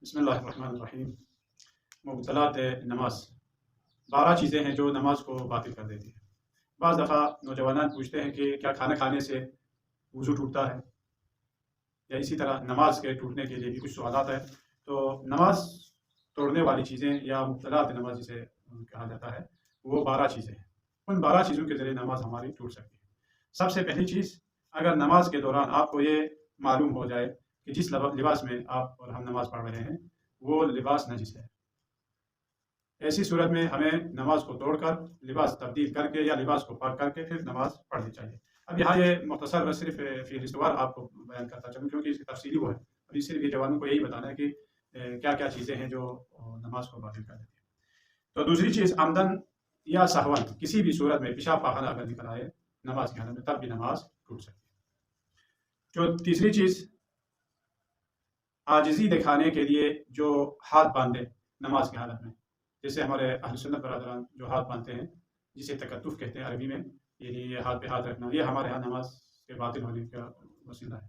بسم اللہ الرحمن الرحیم۔ مبطلات نماز 12 چیزیں ہیں جو نماز کو باطل کر دیتی ہیں۔ بعض دفعہ نوجوانان پوچھتے ہیں کہ کیا کھانا کھانے سے وضو ٹوٹتا ہے، یا اسی طرح نماز کے ٹوٹنے کے لیے بھی کچھ سوالات ہیں۔ تو نماز توڑنے والی چیزیں یا مبطلات نماز جسے کہا جاتا ہے وہ 12 چیزیں ہیں۔ ان 12 چیزوں کے ذریعے نماز ہماری ٹوٹ سکتی ہے۔ سب سے پہلی چیز، اگر نماز کے دوران آپ کو یہ معلوم ہو جائے کہ جس لباس میں آپ اور ہم نماز پڑھ رہے ہیں وہ لباس نجس ہے، ایسی صورت میں ہمیں نماز کو توڑ کر لباس تبدیل کر کے یا لباس کو پاک کر کے پھر نماز پڑھنی چاہیے۔ اب یہاں یہ مختصر صرف فہرستوار آپ کو بیان کرتا چلوں کیونکہ اس کی تفصیلی وہ ہے۔ ابھی صرف یہ جوانوں کو یہی بتانا ہے کہ کیا کیا چیزیں ہیں جو نماز کو باطل کر دیتی ہیں۔ تو دوسری چیز، عمدن یا سہون کسی بھی صورت میں پیشاب پاخانہ اگر نکل آئے نماز کی حالت میں تب بھی نماز ٹوٹ سکتی ہے۔ جو تیسری چیز، عاجزی دکھانے کے لیے جو ہاتھ باندھے نماز کی حالت میں، جیسے ہمارے اہل سنت برادران جو ہاتھ باندھتے ہیں جسے تکتف کہتے ہیں عربی میں، یعنی یہ ہاتھ پہ ہاتھ رکھنا، یہ ہمارے ہاں نماز کے باطل ہونے کا وسیلہ ہے۔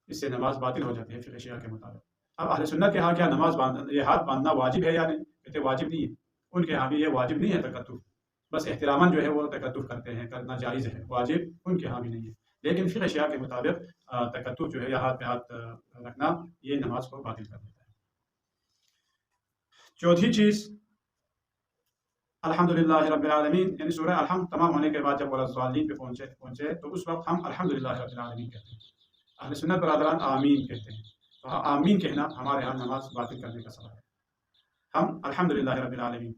اس سے نماز باطل ہو جاتی ہے فقہ شیعہ کے مطابق۔ اب اہل سنت کے ہاں کیا نماز باندھنا، یہ ہاتھ باندھنا واجب ہے یا نہیں؟ کہتے واجب نہیں ہے۔ ان کے ہاں بھی یہ واجب نہیں ہے تکتف، بس احتراماً جو ہے وہ تکتف کرتے ہیں، کرنا جائز ہے، واجب ان کے ہاں بھی نہیں ہے۔ لیکن فقہ شیعہ کے مطابق تکتف جو ہے یا ہاتھ پہ ہاتھ رکھنا یہ نماز کو باطل کر دیتا ہے۔ چوتھی چیز، الحمدللہ رب العالمین، یعنی سورہ الحمد تمام ہونے کے بعد جب والضالین پہ پہنچے تو اس وقت ہم الحمدللہ رب العالمین کہتے ہیں۔ اہل سنت برادران آمین کہتے ہیں۔ تو آمین کہنا ہمارے ہاں نماز باطل کرنے کا سبب ہے۔ ہم الحمدللہ رب العالمین،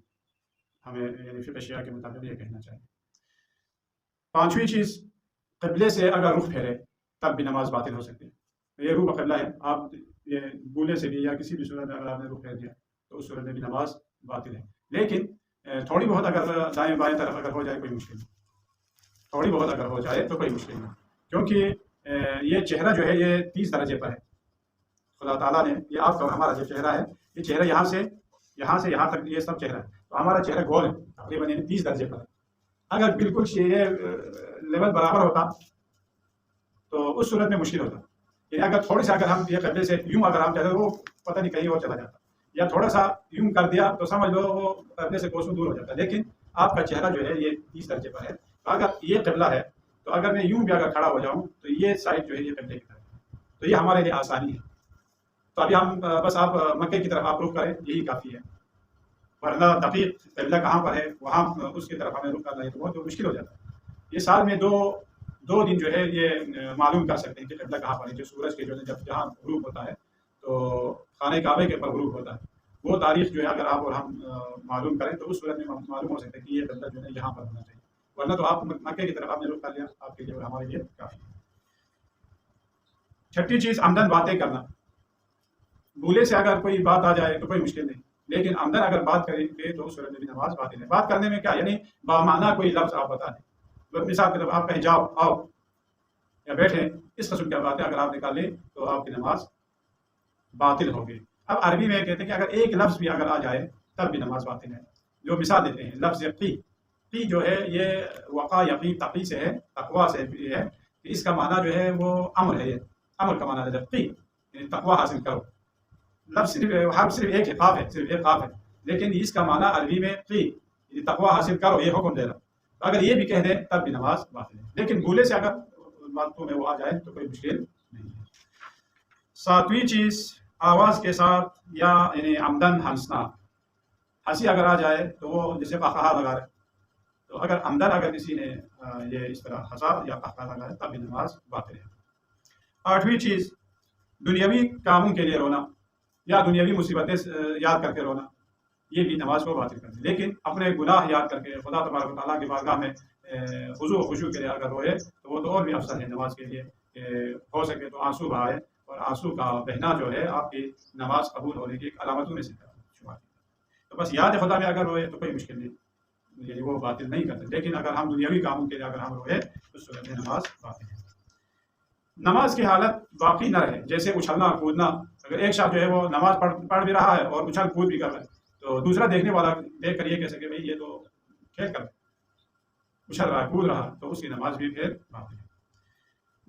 ہمیں یعنی فقہ شیعہ کے مطابق یہ کہنا چاہیے۔ پانچویں چیز، قبلے سے اگر رخ پھیرے تب بھی نماز باطل ہو سکتی ہے۔ یہ رخ قبلہ ہے، آپ یہ بولے سے بھی یا کسی بھی صورت میں اگر آپ نے رخ پھیر دیا تو اس صورت میں بھی نماز باطل ہے۔ لیکن تھوڑی بہت اگر دائیں بائیں طرف اگر ہو جائے کوئی مشکل نہیں، تھوڑی بہت اگر ہو جائے تو کوئی مشکل نہیں، کیونکہ یہ چہرہ جو ہے یہ 30 درجے پر ہے۔ خدا تعالیٰ نے یہ آپ کا ہمارا جو چہرہ ہے، یہ چہرہ یہاں سے یہاں تک یہ سب چہرہ ہے، تو ہمارا چہرہ گول ہے، تقریباً 30 درجے پر ہے۔ اگر بالکل یہ لیول برابر ہوتا تو اس صورت میں مشکل ہوتا، یعنی اگر تھوڑی سا اگر ہم یہ قبلے سے یوں اگر ہم چلے وہ پتہ نہیں کہیں اور چلا جاتا، یا تھوڑا سا یوں کر دیا تو سمجھ لو وہ قبلے سے کوسوں دور ہو جاتا ہے۔ لیکن آپ کا چہرہ جو ہے یہ 30 درجے پر ہے، تو اگر یہ قبلہ ہے تو اگر میں یوں بھی اگر کھڑا ہو جاؤں تو یہ سائڈ جو ہے یہ قبلے کی طرف ہے، تو یہ ہمارے لیے آسانی ہے۔ تو ابھی ہم بس آپ مکے کی طرف آپ رخ کریں یہی کافی ہے، ورنہ دقیق قبلہ کہاں پر ہے وہاں اس کی طرف ہمیں رخ کرنا ہے تو بہت مشکل ہو جاتا ہے۔ یہ سال میں دو دن جو ہے یہ معلوم کر سکتے ہیں کہ قبلہ کہاں پر ہے، جو سورج کے جو ہے جہاں غروب ہوتا ہے تو خانہ کعبے کے پر غروب ہوتا ہے، وہ تاریخ جو ہے اگر آپ اور ہم معلوم کریں تو اس صورت میں معلوم ہو سکتا ہے کہ یہ قبلہ جو ہے یہاں پر ہونا چاہیے، ورنہ تو آپ مکے کی طرف آپ نے رخ کر لیا، آپ کے لیے اور ہمارے لیے کافی ہے۔ چھٹی چیز، عمدن باتیں کرنا، بھولے سے اگر کوئی بات آ جائے تو کوئی مشکل نہیں، لیکن عمدن اگر بات کریں گے تو اس صورت میں بھی نماز باطل ہے۔ بات کرنے میں کیا، یعنی بامعنیٰ کوئی لفظ آپ بتا دیں، مثال کے طور پر آپ کہیں جاؤ، آؤ یا بیٹھیں، اس قسم کی باتیں اگر آپ نکال لیں تو آپ کی نماز باطل ہوگی۔ اب عربی میں کہتے ہیں کہ اگر ایک لفظ بھی اگر آ جائے تب بھی نماز باطل ہے۔ جو مثال دیتے ہیں، لفظ قی جو ہے یہ وقع یقین تقی سے ہے، تقویٰ سے ہے، کہ اس کا معنی جو ہے وہ امر ہے، یہ امر کا معنی ہے قی، یعنی تقویٰ حاصل کرو۔ لفظ صرف ایک قاف ہے، صرف ایک قاف ہے، لیکن اس کا معنی عربی میں قی، یعنی تقویٰ حاصل کرو، یہ حکم دے رہا۔ اگر یہ بھی کہہ دیں تب بھی نماز باطل ہے، لیکن بھولے سے اگر باتوں میں وہ آ جائے تو کوئی مشکل نہیں ہے۔ ساتویں چیز، آواز کے ساتھ یا یعنی عمدن ہنسنا، ہنسی اگر آ جائے تو وہ جیسے قہقہا لگا رہے، تو اگر عمدن اگر کسی نے یہ اس طرح ہنسا یا قہقہا لگا ہے تب بھی نماز باطل ہے۔ آٹھویں چیز، دنیاوی کاموں کے لیے رونا یا دنیاوی مصیبتیں یاد کر کے رونا، یہ بھی نماز کو باطل کرتے، لیکن اپنے گناہ یاد کر کے خدا تبارک و تعالیٰ کی بارگاہ میں خضوع و خشوع کے لیے اگر روئے تو وہ تو اور بھی افضل ہے نماز کے لیے، ہو سکے تو آنسو بہائے، اور آنسو کا بہنا جو ہے آپ کی نماز قبول ہونے کی ایک علامتوں میں سے شمار ہے۔ تو بس یاد خدا میں اگر روئے تو کوئی مشکل نہیں، یعنی وہ باطل نہیں کرتے، لیکن اگر ہم دنیاوی کاموں کے لیے اگر ہم روئے تو اس صورت میں نماز باطل ہے۔ نماز کی حالت باقی نہ رہے، جیسے اچھلنا کودنا، اگر ایک شخص جو ہے وہ نماز پڑھ بھی رہا ہے اور اچھل کود بھی کر رہا ہے تو دوسرا دیکھنے والا دیکھ کر یہ کہہ سکے بھائی یہ تو کھیل کر اچھل رہا ہے، کود رہا، تو اس کی نماز بھی پھر باطل ہے۔